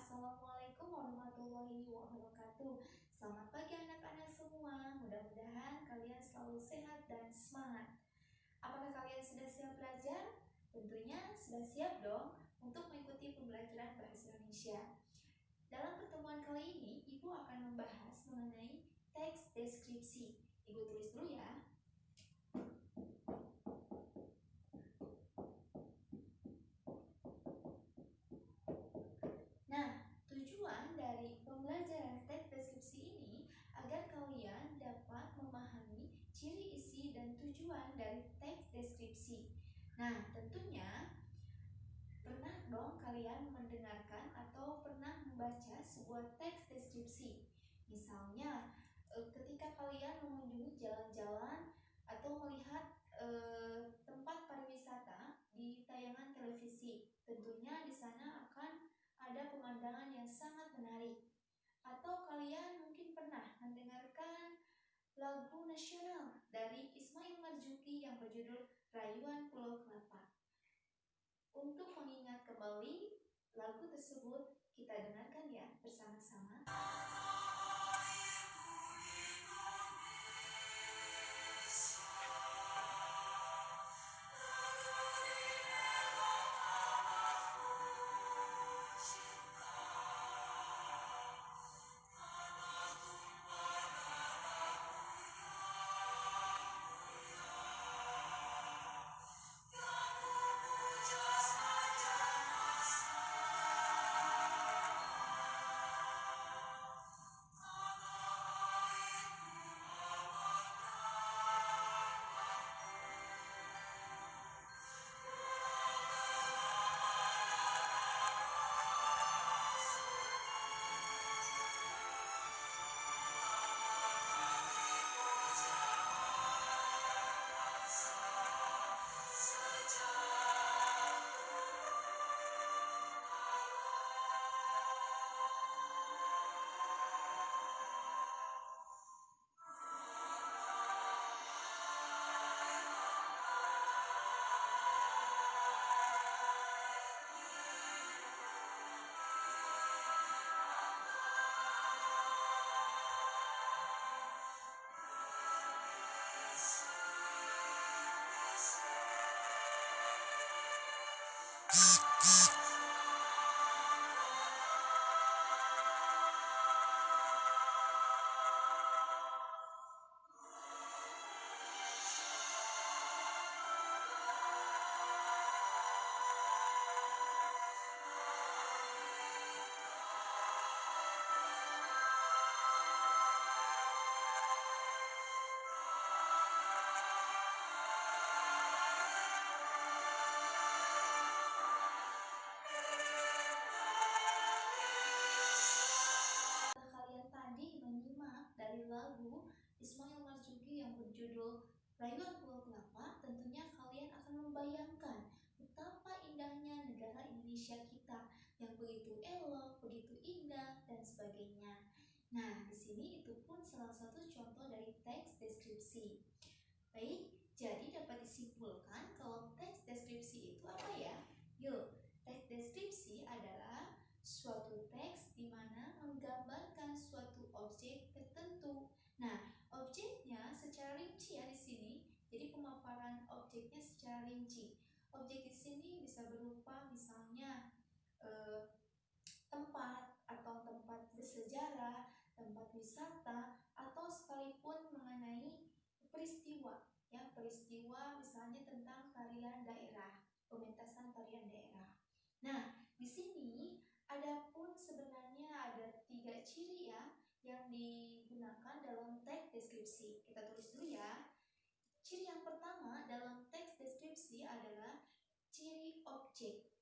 Assalamualaikum warahmatullahi wabarakatuh. Selamat pagi anak-anak semua. Mudah-mudahan kalian selalu sehat dan semangat. Apakah kalian sudah siap belajar? Tentunya sudah siap dong untuk mengikuti pembelajaran bahasa Indonesia. Dalam pertemuan kali ini, Ibu akan membahas mengenai teks deskripsi. Ibu tulis dulu ya. Nah, tujuan dari pembelajaran teks deskripsi ini agar kalian dapat memahami ciri isi dan tujuan dari teks deskripsi. Nah, tentunya pernah dong kalian mendengarkan atau pernah membaca sebuah teks deskripsi. Misalnya, ketika kalian mengunjungi jalan-jalan atau melihat tempat pariwisata di tayangan televisi, tentunya di sana akan ada pemandangan yang sangat menarik. Atau kalian mungkin pernah mendengarkan lagu nasional dari Ismail Marzuki yang berjudul Rayuan Pulau Kelapa. Untuk mengingat kembali lagu tersebut, kita dengarkan ya bersama-sama. Kalian tadi menyimak dari lagu Ismail Marzuki yang berjudul Rayuan Pulau Kelapa, tentunya kalian akan membayangkan betapa indahnya negara Indonesia kita yang begitu elok, begitu indah, dan sebagainya. Nah, di sini itu pun salah satu contoh dari teks deskripsi. Baik, jadi dapat disimpulkan kalau teks deskripsi itu apa ya? Yuk, teks deskripsi adalah suatu teks di mana menggambarkan suatu objek tertentu. Nah, objeknya secara rinci ya di sini. Jadi pemaparan objeknya secara rinci. Objek di sini bisa berupa misalnya tempat atau tempat bersejarah, tempat wisata, atau sekalipun mengenai peristiwa. Ya, peristiwa misalnya tentang tarian daerah, pementasan tarian daerah. Nah, di sini ada pun sebenarnya ada 3 ciri ya yang digunakan dalam teks deskripsi. Kita tulis dulu ya. Ciri yang pertama dalam teks deskripsi adalah ciri objek.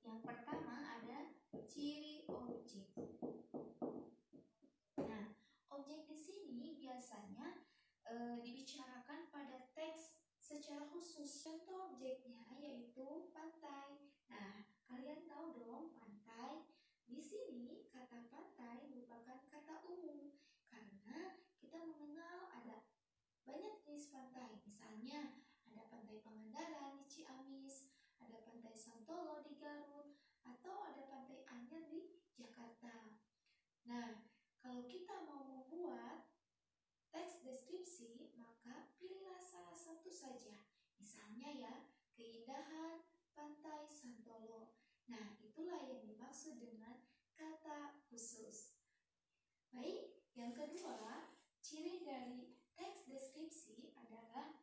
Yang pertama ada ciri objek. Nah, objek di sini biasanya dibicarakan pada teks secara khusus. Contoh objeknya yaitu pantai. Nah, kalian tahu dong pantai. Di sini kata pantai merupakan kata umum karena kita mengenal ada banyak jenis pantai. Misalnya Ada Pantai Pangandaran di Ciamis, ada Pantai Santolo di Garut, atau ada Pantai Anyer di Jakarta. Nah, kalau kita mau membuat teks deskripsi, maka pilihlah salah satu saja. Misalnya ya, keindahan Pantai Santolo. Nah, itulah yang dimaksud dengan kata khusus. Baik, yang kedua, ciri dari teks deskripsi adalah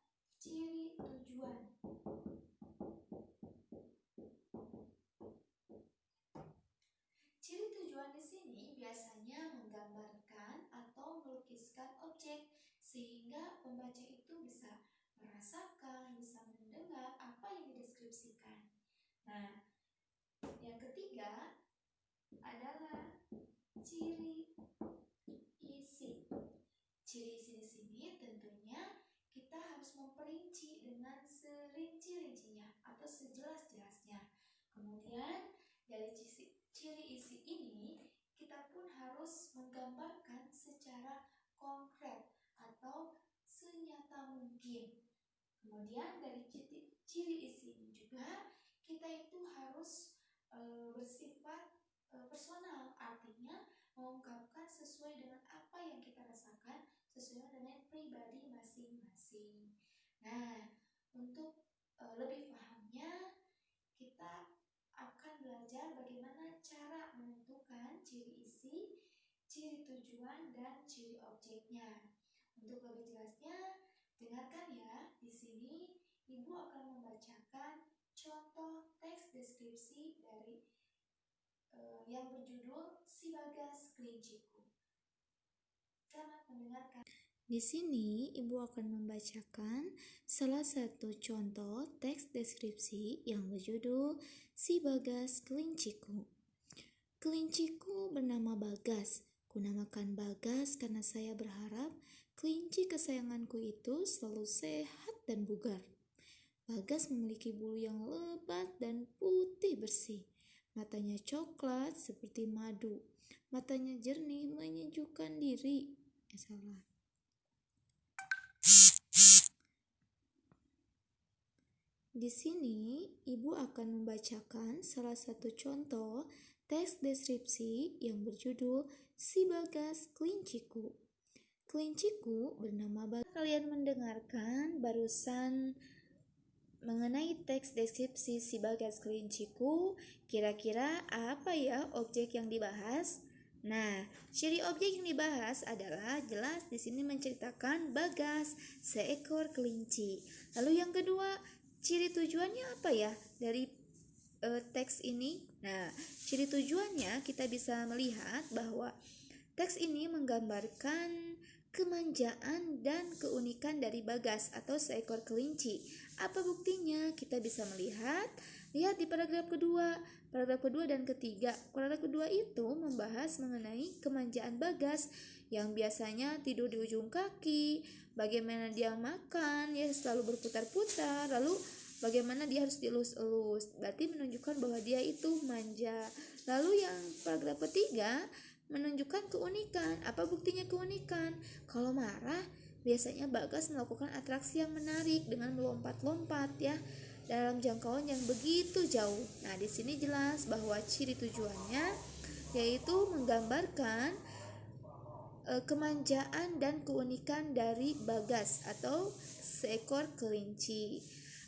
ciri tujuan. Ciri tujuan di sini biasanya menggambarkan atau melukiskan objek sehingga pembaca itu bisa merasakan, bisa mendengar apa yang dideskripsikan. Nah, yang ketiga adalah ciri isi. Ciri isi di sini tentunya kita harus memperinci dengan serinci-rincinya atau sejelas-jelasnya. Kemudian dari ciri isi ini kita pun harus menggambarkan secara konkret atau senyata mungkin. Kemudian dari ciri isi ini juga kita itu harus bersifat personal, artinya mengungkapkan sesuai dengan apa yang kita rasakan, sesuai dengan pribadi masing-masing. Nah, untuk lebih pahamnya, kita akan belajar bagaimana cara menentukan ciri isi, ciri tujuan, dan ciri objeknya. Untuk lebih jelasnya, dengarkan ya. Di sini Ibu akan membacakan contoh teks deskripsi dari yang berjudul Si Bagas Kelinciku. Selamat mendengarkan. Di sini Ibu akan membacakan salah satu contoh teks deskripsi yang berjudul Si Bagas Kelinciku. Kelinciku bernama Bagas. Kunamakan Bagas karena saya berharap kelinci kesayanganku itu selalu sehat dan bugar. Bagas memiliki bulu yang lebat dan putih bersih. Matanya coklat seperti madu. Matanya jernih menyejukkan diri. Salah. Di sini, Ibu akan membacakan salah satu contoh teks deskripsi yang berjudul Si Bagas Kelinciku. Kelinciku bernama Bagas. Kalian mendengarkan barusan mengenai teks deskripsi Si Bagas Kelinciku, kira-kira apa ya objek yang dibahas? Nah, ciri objek yang dibahas adalah jelas di sini menceritakan Bagas, seekor kelinci. Lalu yang kedua, ciri tujuannya apa ya dari teks ini? Nah, ciri tujuannya kita bisa melihat bahwa teks ini menggambarkan kemanjaan dan keunikan dari Bagas atau seekor kelinci. Apa buktinya? Kita bisa lihat di paragraf kedua dan ketiga. Paragraf kedua itu membahas mengenai kemanjaan Bagas yang biasanya tidur di ujung kaki, bagaimana dia makan, ya selalu berputar-putar, lalu bagaimana dia harus dielus-elus. Berarti menunjukkan bahwa dia itu manja. Lalu yang paragraf ketiga menunjukkan keunikan. Apa buktinya keunikan? Kalau marah, biasanya Bagas melakukan atraksi yang menarik dengan melompat-lompat ya dalam jangkauan yang begitu jauh. Nah, di sini jelas bahwa ciri tujuannya yaitu menggambarkan kemanjaan dan keunikan dari Bagas atau seekor kelinci.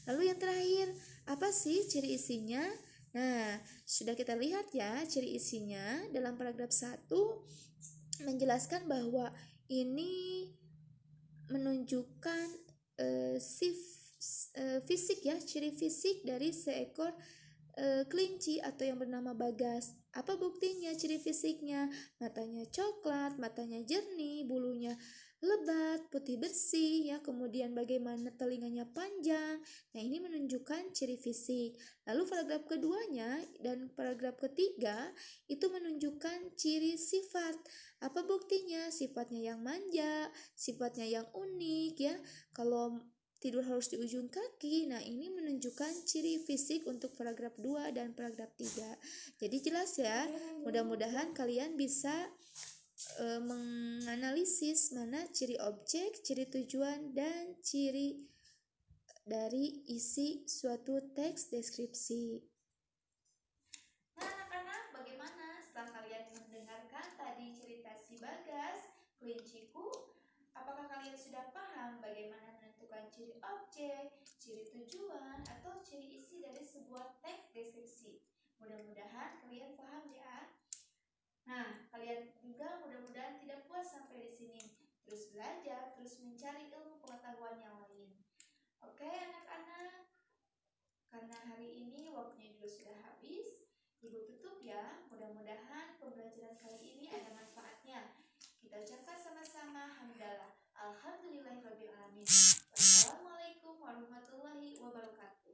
Lalu yang terakhir, apa sih ciri isinya? Nah, sudah kita lihat ya ciri isinya dalam paragraf 1 menjelaskan bahwa ini menunjukkan fisik ya, ciri fisik dari seekor kelinci atau yang bernama Bagas. Apa buktinya ciri fisiknya? Matanya coklat, matanya jernih, bulunya lebat, putih bersih ya, kemudian bagaimana telinganya panjang. Nah, ini menunjukkan ciri fisik. Lalu paragraf keduanya dan paragraf ketiga itu menunjukkan ciri sifat. Apa buktinya? Sifatnya yang manja, sifatnya yang unik ya. Kalau tidur harus di ujung kaki. Nah, ini menunjukkan ciri fisik untuk paragraf 2 dan paragraf 3. Jadi jelas ya. Mudah-mudahan kalian bisa menganalisis mana ciri objek, ciri tujuan, dan ciri dari isi suatu teks deskripsi. Nah, anak-anak, bagaimana setelah kalian mendengarkan tadi cerita si Bagas, kelinciku? Apakah kalian sudah paham bagaimana menentukan ciri objek, ciri tujuan, atau ciri isi dari sebuah teks deskripsi? Mudah-mudahan kalian paham ya. Nah, kalian juga mudah-mudahan tidak puas sampai di sini. Terus belajar, terus mencari ilmu pengetahuan yang lain. Oke, anak-anak. Karena hari ini waktunya juga sudah habis, Ibu tutup ya. Mudah-mudahan pembelajaran kali ini ada manfaatnya. Kita ucapkan sama-sama hamdalah. Alhamdulillahirabbil alamin. Wassalamualaikum warahmatullahi wabarakatuh.